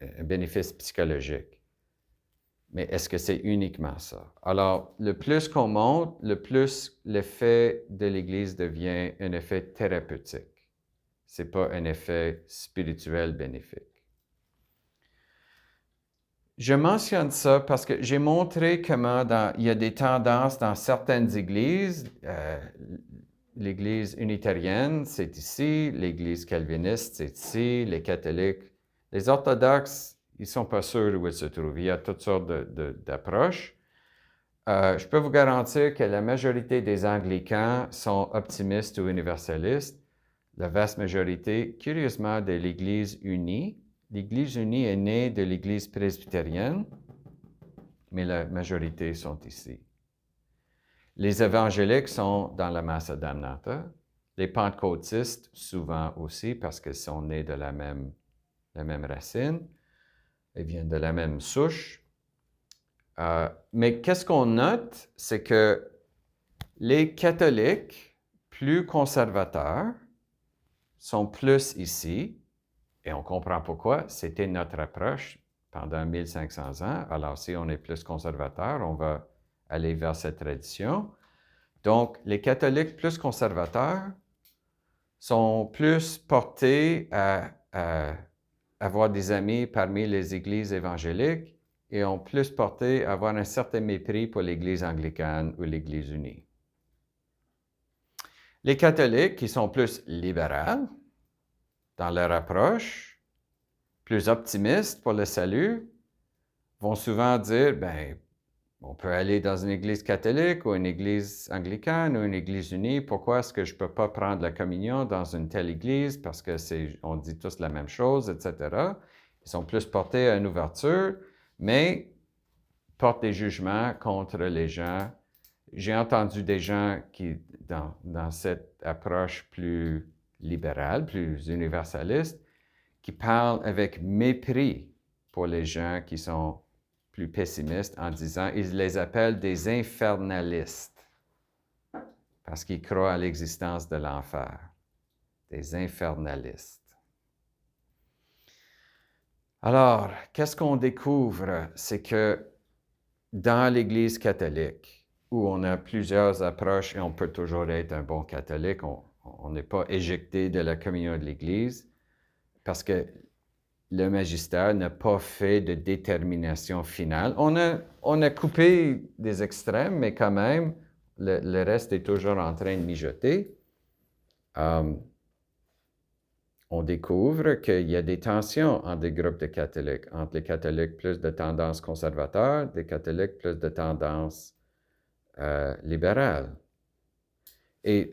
un bénéfice psychologique. Mais est-ce que c'est uniquement ça? Alors, le plus qu'on monte, le plus l'effet de l'Église devient un effet thérapeutique. Ce n'est pas un effet spirituel bénéfique. Je mentionne ça parce que j'ai montré comment il y a des tendances dans certaines églises. L'Église unitarienne, c'est ici. L'Église calviniste, c'est ici. Les catholiques. Les orthodoxes, ils ne sont pas sûrs où ils se trouvent. Il y a toutes sortes d'approches. Je peux vous garantir que la majorité des anglicans sont optimistes ou universalistes. La vaste majorité, curieusement, de l'Église unie. L'Église unie est née de l'Église presbytérienne, mais la majorité sont ici. Les évangéliques sont dans la Massa Damnata. Les pentecôtistes, souvent aussi, parce qu'ils sont nés de la même racine. Ils viennent de la même souche. Mais qu'est-ce qu'on note, c'est que les catholiques plus conservateurs sont plus ici, et on comprend pourquoi. C'était notre approche pendant 1500 ans. Alors, si on est plus conservateur, on va aller vers cette tradition. Donc, les catholiques plus conservateurs sont plus portés à avoir des amis parmi les églises évangéliques et ont plus porté à avoir un certain mépris pour l'Église anglicane ou l'Église unie. Les catholiques qui sont plus libérales dans leur approche, plus optimistes pour le salut, vont souvent dire, On peut aller dans une église catholique ou une église anglicane ou une église unie. Pourquoi est-ce que je ne peux pas prendre la communion dans une telle église parce que on dit tous la même chose, etc. Ils sont plus portés à une ouverture, mais portent des jugements contre les gens. J'ai entendu des gens qui, dans cette approche plus libérale, plus universaliste, qui parlent avec mépris pour les gens qui sont plus pessimistes en disant, ils les appellent des infernalistes parce qu'ils croient à l'existence de l'enfer. Des infernalistes. Alors, qu'est-ce qu'on découvre? C'est que dans l'Église catholique, où on a plusieurs approches et on peut toujours être un bon catholique, on n'est pas éjecté de la communion de l'Église parce que le magistère n'a pas fait de détermination finale. On a coupé des extrêmes, mais quand même, le reste est toujours en train de mijoter. On découvre qu'il y a des tensions entre des groupes de catholiques, entre les catholiques plus de tendance conservateur, des catholiques plus de tendance libérale. Et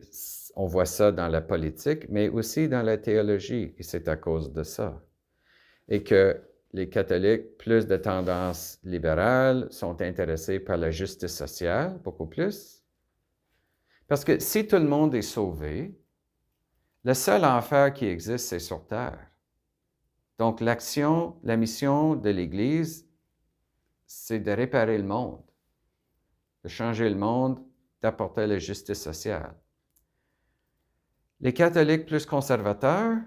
on voit ça dans la politique, mais aussi dans la théologie, et c'est à cause de ça. Et que les catholiques plus de tendance libérale sont intéressés par la justice sociale, beaucoup plus. Parce que si tout le monde est sauvé, le seul enfer qui existe, c'est sur terre. Donc, la mission de l'Église, c'est de réparer le monde, de changer le monde, d'apporter la justice sociale. Les catholiques plus conservateurs,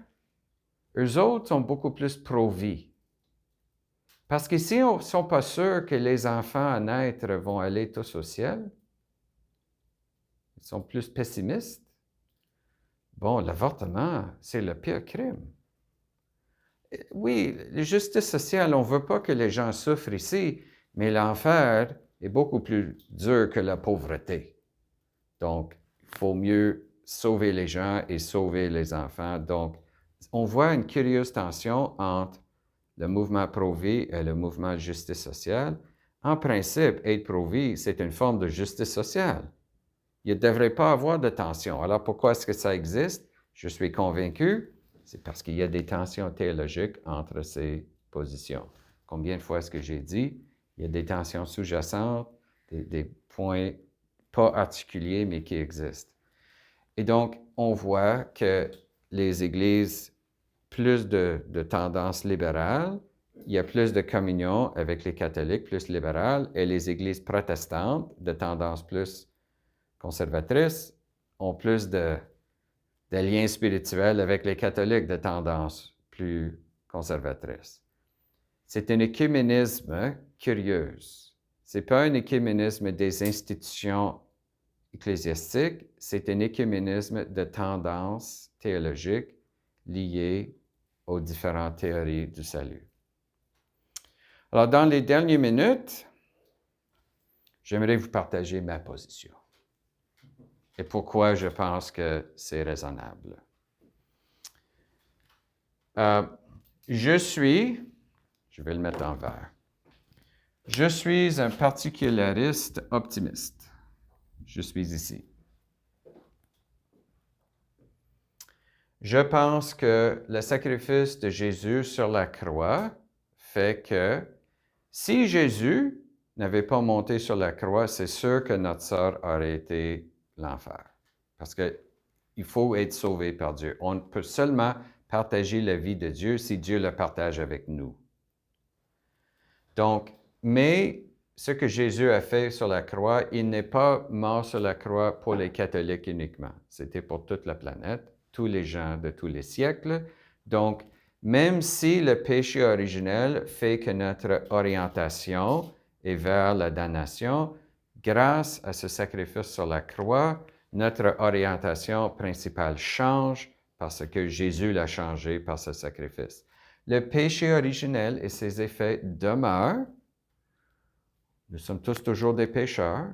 eux autres sont beaucoup plus pro-vie. Parce qu'ici, ils ne sont pas sûrs que les enfants à naître vont aller tous au ciel. Ils sont plus pessimistes. Bon, l'avortement, c'est le pire crime. Oui, la justice sociale, on ne veut pas que les gens souffrent ici, mais l'enfer est beaucoup plus dur que la pauvreté. Donc, il faut mieux sauver les gens et sauver les enfants. Donc, on voit une curieuse tension entre le mouvement pro-vie et le mouvement de justice sociale. En principe, être pro-vie, c'est une forme de justice sociale. Il ne devrait pas avoir de tension. Alors, pourquoi est-ce que ça existe? Je suis convaincu, c'est parce qu'il y a des tensions théologiques entre ces positions. Combien de fois est-ce que j'ai dit? Il y a des tensions sous-jacentes, des points pas articulés, mais qui existent. Et donc, on voit que les églises plus de tendance libérale, il y a plus de communion avec les catholiques plus libérales, et les églises protestantes de tendance plus conservatrice ont plus de liens spirituels avec les catholiques de tendance plus conservatrice. C'est un écuménisme curieux. Ce n'est pas un écuménisme des institutions ecclésiastiques, c'est un écuménisme de tendance théologique liées aux différentes théories du salut. Alors, dans les dernières minutes, j'aimerais vous partager ma position et pourquoi je pense que c'est raisonnable. Je vais le mettre en vert, je suis un particulariste optimiste. Je suis ici. Je pense que le sacrifice de Jésus sur la croix fait que si Jésus n'avait pas monté sur la croix, c'est sûr que notre sort aurait été l'enfer. Parce qu'il faut être sauvé par Dieu. On peut seulement partager la vie de Dieu si Dieu le partage avec nous. Donc, mais ce que Jésus a fait sur la croix, il n'est pas mort sur la croix pour les catholiques uniquement. C'était pour toute la planète, tous les gens de tous les siècles. Donc, même si le péché originel fait que notre orientation est vers la damnation, grâce à ce sacrifice sur la croix, notre orientation principale change parce que Jésus l'a changé par ce sacrifice. Le péché originel et ses effets demeurent. Nous sommes tous toujours des pécheurs,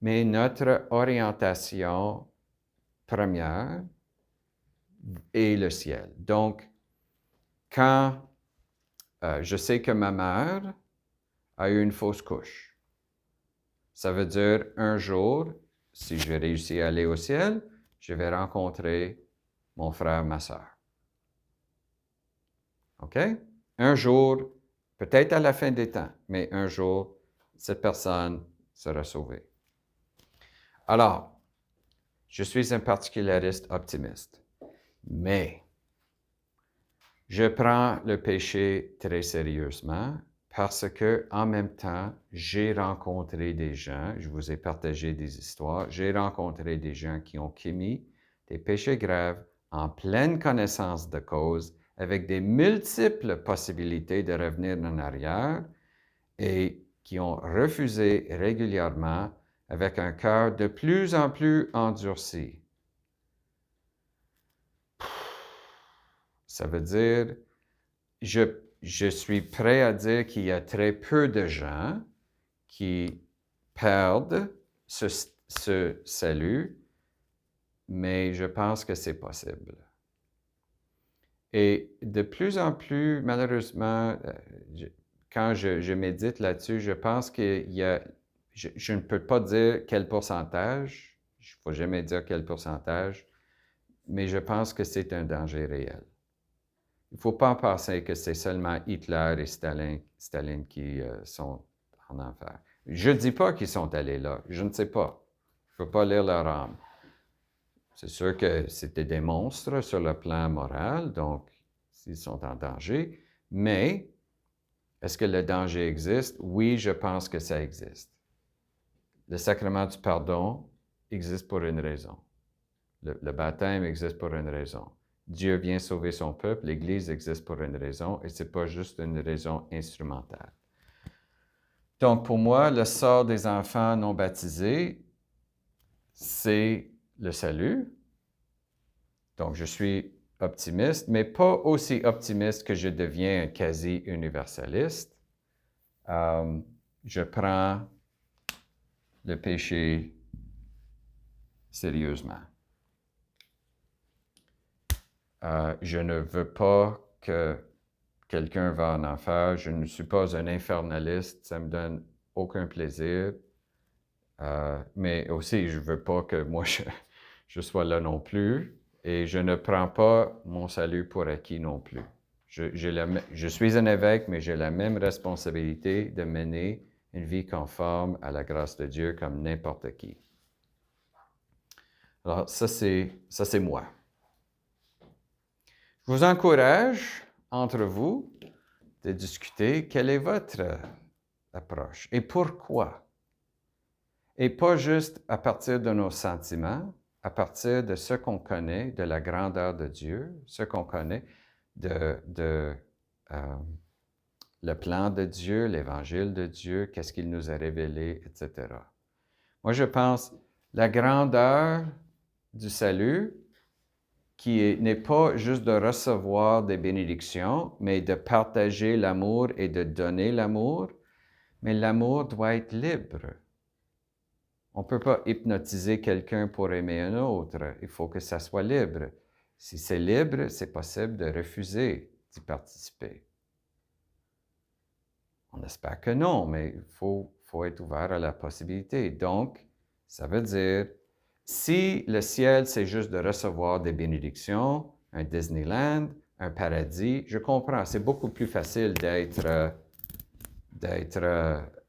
mais notre orientation première est le ciel. Donc, quand je sais que ma mère a eu une fausse couche, Ça veut dire un jour, si je réussis à aller au ciel, je vais rencontrer mon frère, ma sœur. OK? Un jour, peut-être à la fin des temps, mais un jour, cette personne sera sauvée. Alors, je suis un particulariste optimiste, mais je prends le péché très sérieusement parce que, en même temps, j'ai rencontré des gens, je vous ai partagé des histoires, j'ai rencontré des gens qui ont commis des péchés graves en pleine connaissance de cause, avec des multiples possibilités de revenir en arrière et qui ont refusé régulièrement avec un cœur de plus en plus endurci. Ça veut dire, je suis prêt à dire qu'il y a très peu de gens qui perdent ce salut, mais je pense que c'est possible. Et de plus en plus, malheureusement, quand je médite là-dessus, je pense qu'il y a, je ne peux pas dire quel pourcentage, il ne faut jamais dire quel pourcentage, mais je pense que c'est un danger réel. Il ne faut pas penser que c'est seulement Hitler et Staline qui sont en enfer. Je ne dis pas qu'ils sont allés là, je ne sais pas. Je ne peux pas lire leur âme. C'est sûr que c'était des monstres sur le plan moral, donc ils sont en danger, mais est-ce que le danger existe? Oui, je pense que ça existe. Le sacrement du pardon existe pour une raison. Le baptême existe pour une raison. Dieu vient sauver son peuple, l'Église existe pour une raison, et ce n'est pas juste une raison instrumentale. Donc, pour moi, le sort des enfants non baptisés, c'est le salut. Donc, je suis optimiste, mais pas aussi optimiste que je deviens un quasi-universaliste. Je prends le péché sérieusement. Je ne veux pas que quelqu'un va en enfer. Je ne suis pas un infernaliste. Ça me donne aucun plaisir. Mais aussi, je ne veux pas que moi, je sois là non plus. Et je ne prends pas mon salut pour acquis non plus. Je suis un évêque, mais j'ai la même responsabilité de mener une vie conforme à la grâce de Dieu comme n'importe qui. Alors, ça, c'est moi. Je vous encourage, entre vous, de discuter quelle est votre approche et pourquoi. Et pas juste à partir de nos sentiments, à partir de ce qu'on connaît, de la grandeur de Dieu, ce qu'on connaît le plan de Dieu, l'évangile de Dieu, qu'est-ce qu'il nous a révélé, etc. Moi, je pense la grandeur du salut, qui n'est pas juste de recevoir des bénédictions, mais de partager l'amour et de donner l'amour, mais l'amour doit être libre. On ne peut pas hypnotiser quelqu'un pour aimer un autre. Il faut que ça soit libre. Si c'est libre, c'est possible de refuser d'y participer. On espère que non, mais il faut être ouvert à la possibilité. Donc, ça veut dire, si le ciel, c'est juste de recevoir des bénédictions, un Disneyland, un paradis, je comprends, c'est beaucoup plus facile d'être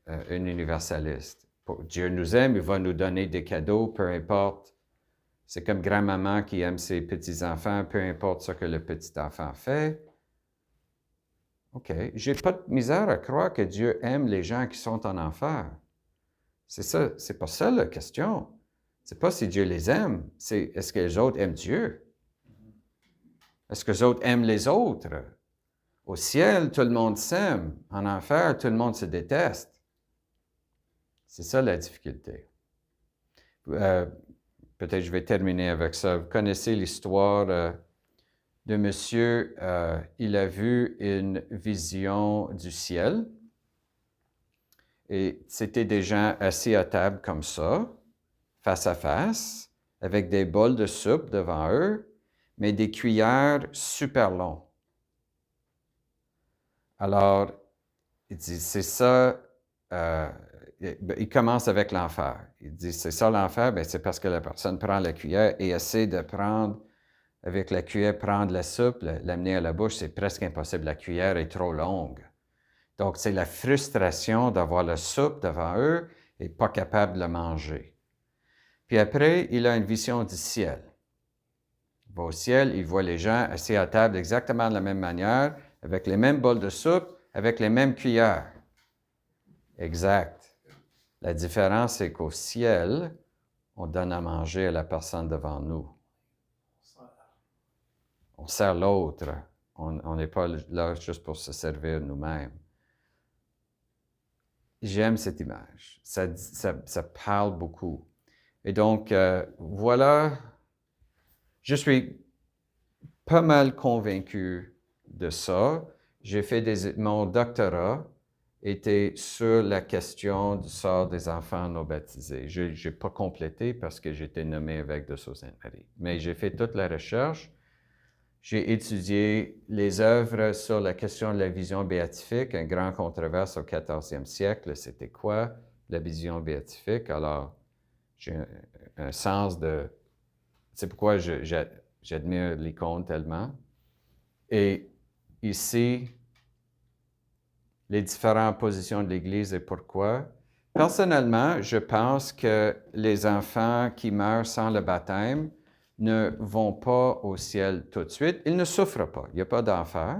un universaliste. Dieu nous aime, il va nous donner des cadeaux, peu importe. C'est comme grand-maman qui aime ses petits-enfants, peu importe ce que le petit-enfant fait. OK. J'ai pas de misère à croire que Dieu aime les gens qui sont en enfer. C'est ça, c'est pas ça la question. C'est pas si Dieu les aime, c'est est-ce que les autres aiment Dieu? Est-ce que les autres aiment les autres? Au ciel, tout le monde s'aime. En enfer, tout le monde se déteste. C'est ça la difficulté. Peut-être je vais terminer avec ça. Vous connaissez l'histoire de monsieur, il a vu une vision du ciel. Et c'était des gens assis à table comme ça, face à face, avec des bols de soupe devant eux, mais des cuillères super longues. Alors, il dit, c'est ça, il commence avec l'enfer. Il dit, c'est ça l'enfer? Bien, c'est parce que la personne prend la cuillère et essaie de prendre, avec la cuillère, prendre la soupe, l'amener à la bouche, c'est presque impossible. La cuillère est trop longue. Donc, c'est la frustration d'avoir la soupe devant eux et pas capable de la manger. Puis après, il a une vision du ciel. Il va au ciel, il voit les gens assis à table exactement de la même manière, avec les mêmes bols de soupe, avec les mêmes cuillères. Exact. La différence, c'est qu'au ciel, on donne à manger à la personne devant nous. On sert l'autre. On n'est pas là juste pour se servir nous-mêmes. J'aime cette image. Ça parle beaucoup. Et donc, voilà, je suis pas mal convaincu de ça. J'ai fait mon doctorat était sur la question du sort des enfants non baptisés. Je n'ai pas complété parce que j'étais nommé évêque de Sault-Sainte-Marie. Mais j'ai fait toute la recherche. J'ai étudié les œuvres sur la question de la vision béatifique, un grand controverse au 14e siècle. C'était quoi la vision béatifique? Alors, j'ai un sens de... C'est pourquoi j'admire l'icône tellement. Et ici, les différentes positions de l'Église et pourquoi. Personnellement, je pense que les enfants qui meurent sans le baptême ne vont pas au ciel tout de suite. Ils ne souffrent pas. Il n'y a pas d'enfer.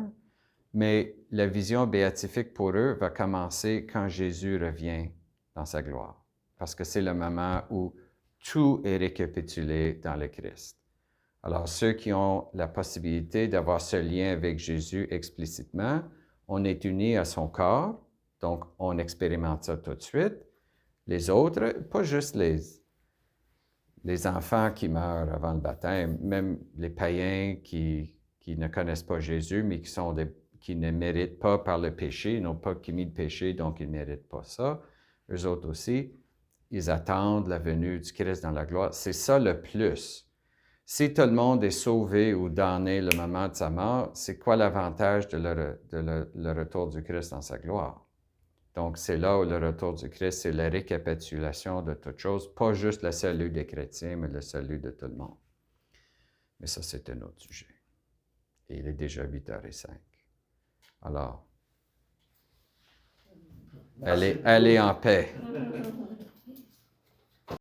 Mais la vision béatifique pour eux va commencer quand Jésus revient dans sa gloire. Parce que c'est le moment où tout est récapitulé dans le Christ. Alors, ceux qui ont la possibilité d'avoir ce lien avec Jésus explicitement, on est unis à son corps, donc on expérimente ça tout de suite. Les autres, pas juste les enfants qui meurent avant le baptême, même les païens qui ne connaissent pas Jésus, mais qui ne méritent pas par le péché, ils n'ont pas commis de péché, donc ils ne méritent pas ça. Eux autres aussi, ils attendent la venue du Christ dans la gloire. C'est ça le plus. Si tout le monde est sauvé ou damné le moment de sa mort, c'est quoi l'avantage de le retour du Christ dans sa gloire? Donc, c'est là où le retour du Christ, c'est la récapitulation de toutes choses, pas juste le salut des chrétiens, mais le salut de tout le monde. Mais ça, c'est un autre sujet. Et il est déjà 8h05. Alors, allez en paix.